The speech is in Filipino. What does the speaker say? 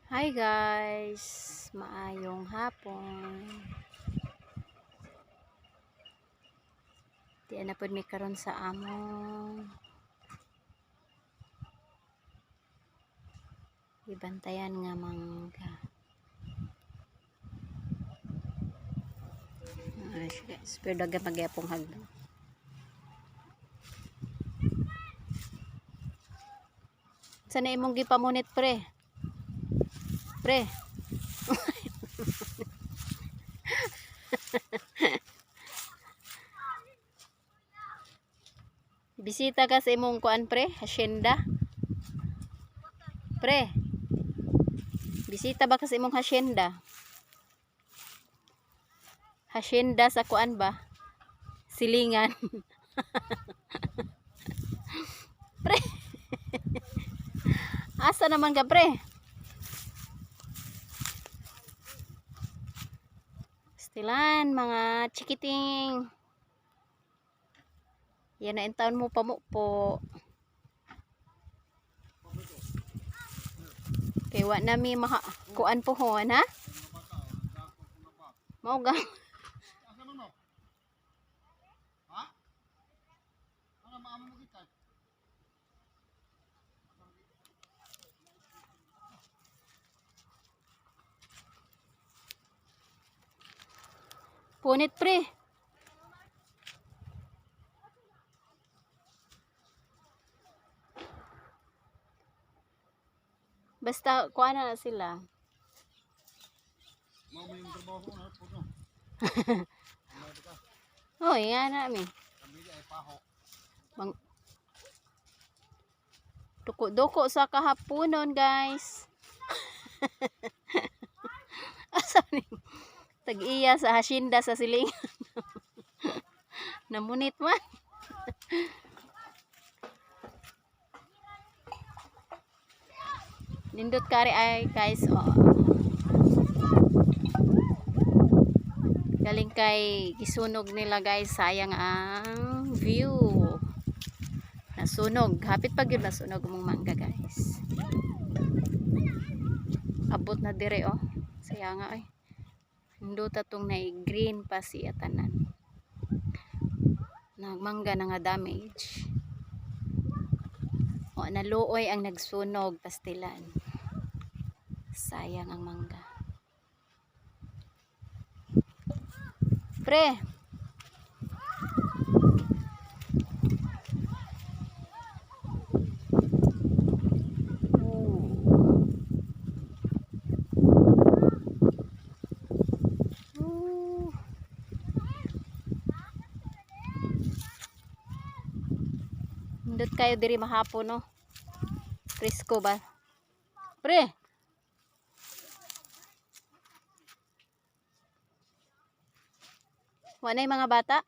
Hi guys, maayong hapon. Di na pud mi karon sa among ibantayan nga mangga. Ay guys, pero daga magyapong hagdan. Sana imong gipamunit pre? Pre. Bisita ka sa imong kuan pre, hacienda. Pre. Bisita ba ka sa imong hacienda? Hacienda sa kuan ba? Silingan. Pre. Asa naman ka pre? Stilan mga chikiting. Yan na in taon mo pa mo po. Kay wa nami kuan pohon ha? Mao ga. Punit pre. Basta kuan na sila. Oh, yan na mi. Duko-duko sa kahaponon, guys. Asa ni? Tag-iya sa hacienda sa siling. Namunit man. Nindot kari ay guys, oh. Galing kay gisunog nila guys, sayang ang view. Nasunog, hapit pag yun nasunog mong mangga guys. Abot na dire oh. Sayang nga ay. Nindot atong na green pa siya tanan. Nagmangga na nga damage. O naluoy ang nagsunog pastilan. Sayang ang mangga. Pre. Nindot kayo diri mahapon no. Presko ba? Pre. Wanay mga bata?